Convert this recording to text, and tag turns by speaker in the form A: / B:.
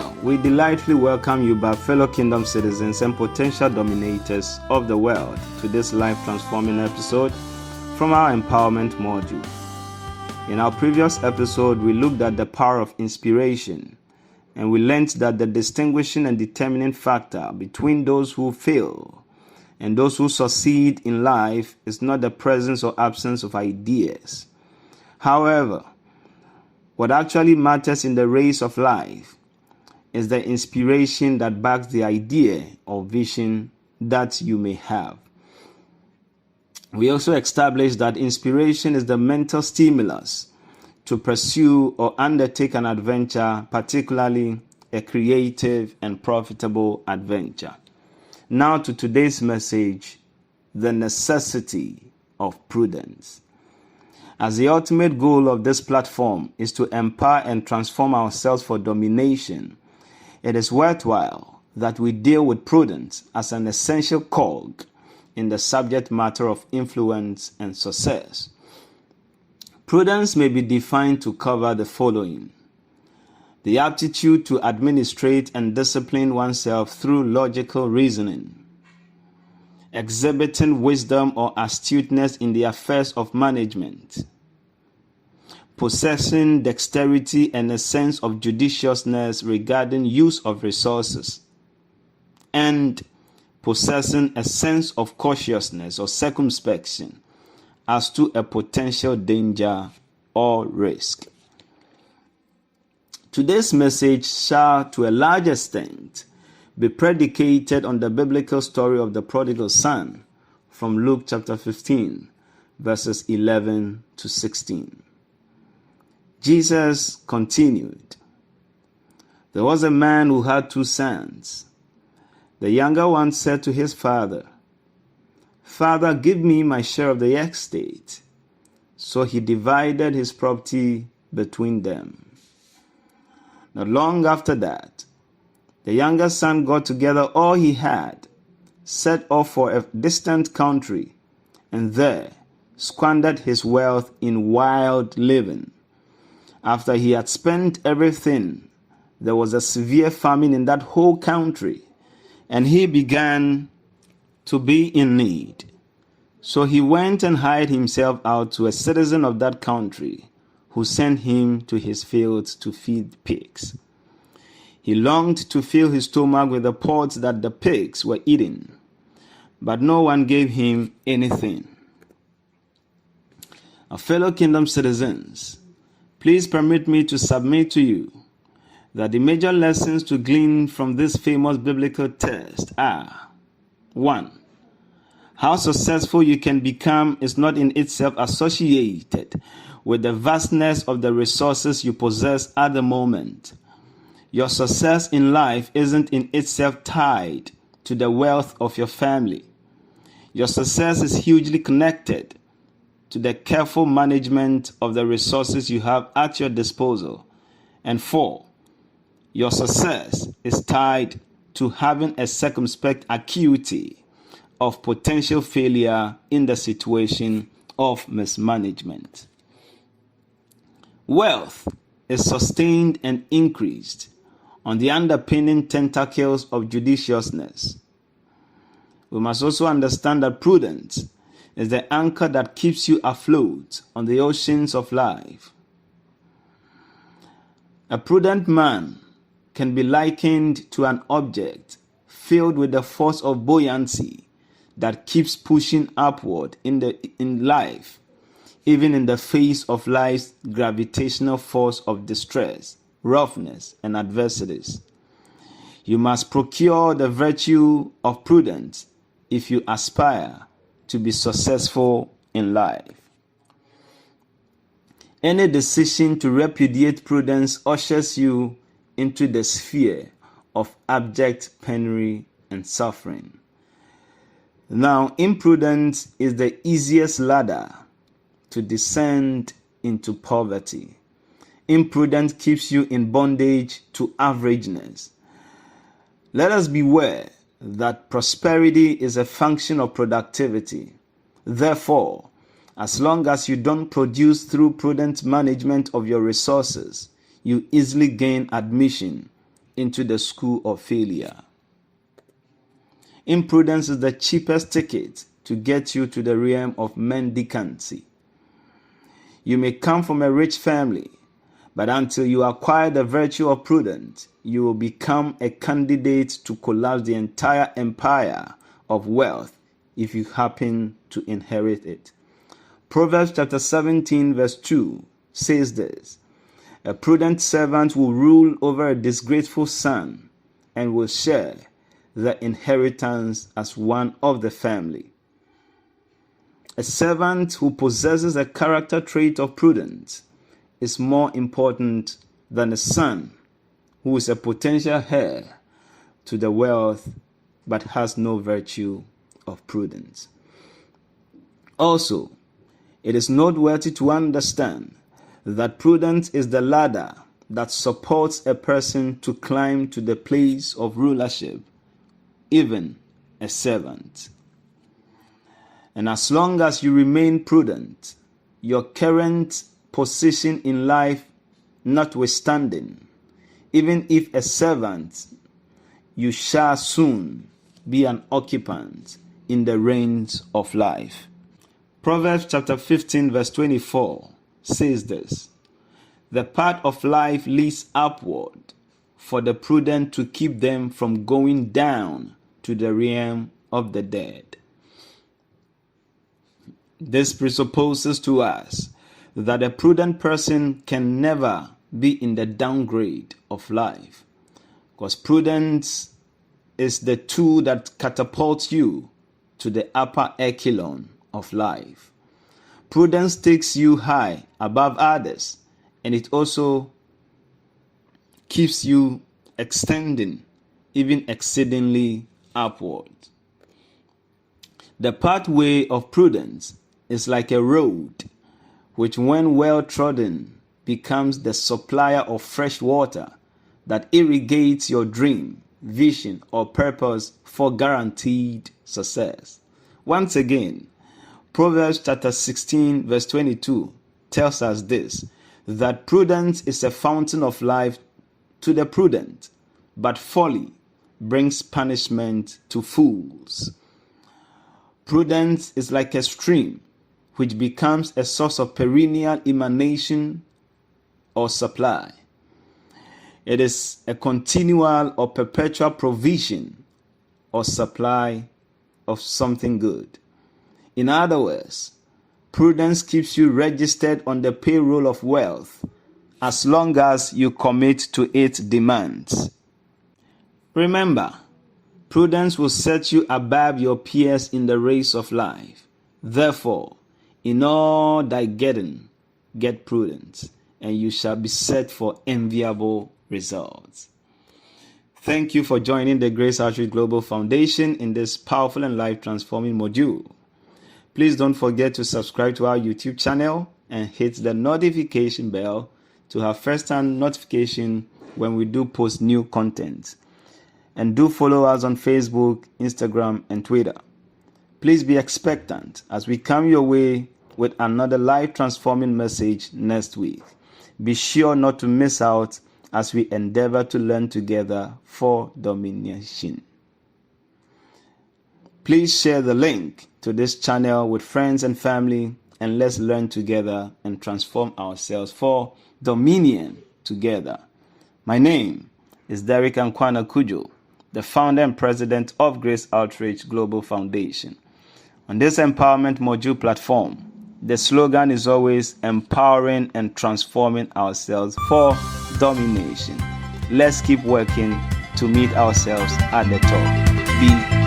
A: Well, we delightfully welcome you back, fellow kingdom citizens and potential dominators of the world, to this life-transforming episode from our empowerment module. In our previous episode, we looked at the power of inspiration, and we learned that the distinguishing and determining factor between those who fail and those who succeed in life is not the presence or absence of ideas. However, what actually matters in the race of life is the inspiration that backs the idea or vision that you may have. We also established that inspiration is the mental stimulus to pursue or undertake an adventure, particularly a creative and profitable adventure. Now to today's message, the necessity of prudence. As the ultimate goal of this platform is to empower and transform ourselves for domination, it is worthwhile that we deal with prudence as an essential cog in the subject matter of influence and success. Prudence may be defined to cover the following: the aptitude to administrate and discipline oneself through logical reasoning, exhibiting wisdom or astuteness in the affairs of management, possessing dexterity and a sense of judiciousness regarding use of resources, and possessing a sense of cautiousness or circumspection as to a potential danger or risk. Today's message shall, to a large extent, be predicated on the biblical story of the prodigal son from Luke chapter 15, verses 11 to 16. Jesus continued, "There was a man who had 2 sons. The younger one said to his father, 'Father, give me my share of the estate.' So he divided his property between them. Not long after that, the younger son got together all he had, set off for a distant country, and there squandered his wealth in wild living. After he had spent everything, there was a severe famine in that whole country, and he began to be in need. So he went and hired himself out to a citizen of that country, who sent him to his fields to feed pigs. He longed to fill his stomach with the pods that the pigs were eating, but no one gave him anything." Our fellow kingdom citizens, please permit me to submit to you that the major lessons to glean from this famous biblical text are: 1. How successful you can become is not in itself associated with the vastness of the resources you possess at the moment. Your success in life isn't in itself tied to the wealth of your family. Your success is hugely connected to the careful management of the resources you have at your disposal. And 4, your success is tied to having a circumspect acuity of potential failure in the situation of mismanagement. Wealth is sustained and increased on the underpinning tentacles of judiciousness. We must also understand that prudence is the anchor that keeps you afloat on the oceans of life. A prudent man can be likened to an object filled with the force of buoyancy that keeps pushing upward in life, even in the face of life's gravitational force of distress, roughness, and adversities. You must procure the virtue of prudence if you aspire to be successful in life. Any decision to repudiate prudence ushers you into the sphere of abject penury and suffering. Now, imprudence is the easiest ladder to descend into poverty. Imprudence keeps you in bondage to averageness. Let us beware that prosperity is a function of productivity. Therefore, as long as you don't produce through prudent management of your resources, you easily gain admission into the school of failure. Imprudence is the cheapest ticket to get you to the realm of mendicancy. You may come from a rich family, but until you acquire the virtue of prudence, you will become a candidate to collapse the entire empire of wealth if you happen to inherit it. Proverbs chapter 17 verse 2 says this: a prudent servant will rule over a disgraceful son and will share the inheritance as one of the family. A servant who possesses a character trait of prudence is more important than a son who is a potential heir to the wealth but has no virtue of prudence. Also, it is noteworthy to understand that prudence is the ladder that supports a person to climb to the place of rulership, even a servant. And as long as you remain prudent, your current position in life notwithstanding, even if a servant, you shall soon be an occupant in the reins of life. Proverbs chapter 15 verse 24 says this: the path of life leads upward for the prudent to keep them from going down to the realm of the dead. This presupposes to us that a prudent person can never be in the downgrade of life, because prudence is the tool that catapults you to the upper echelon of life. Prudence takes you high above others, and it also keeps you extending, even exceedingly upward. The pathway of prudence is like a road, which when well trodden becomes the supplier of fresh water that irrigates your dream, vision, or purpose for guaranteed success. Once again, Proverbs chapter 16 verse 22 tells us this, that prudence is a fountain of life to the prudent, but folly brings punishment to fools. Prudence is like a stream which becomes a source of perennial emanation or supply. It is a continual or perpetual provision or supply of something good. In other words, prudence keeps you registered on the payroll of wealth as long as you commit to its demands. Remember, prudence will set you above your peers in the race of life. Therefore, in all thy getting, get prudence, and you shall be set for enviable results. Thank you for joining the Grace Outreach Global Foundation in this powerful and life-transforming module. Please don't forget to subscribe to our YouTube channel and hit the notification bell to have first-hand notification when we do post new content. And do follow us on Facebook, Instagram, and Twitter. Please be expectant as we come your way with another life-transforming message next week. Be sure not to miss out as we endeavor to learn together for domination. Please share the link to this channel with friends and family, and let's learn together and transform ourselves for dominion together. My name is Derek Ankwana Kujo, the founder and president of Grace Outreach Global Foundation. On this empowerment module platform, the slogan is always empowering and transforming ourselves for domination. Let's keep working to meet ourselves at the top. Be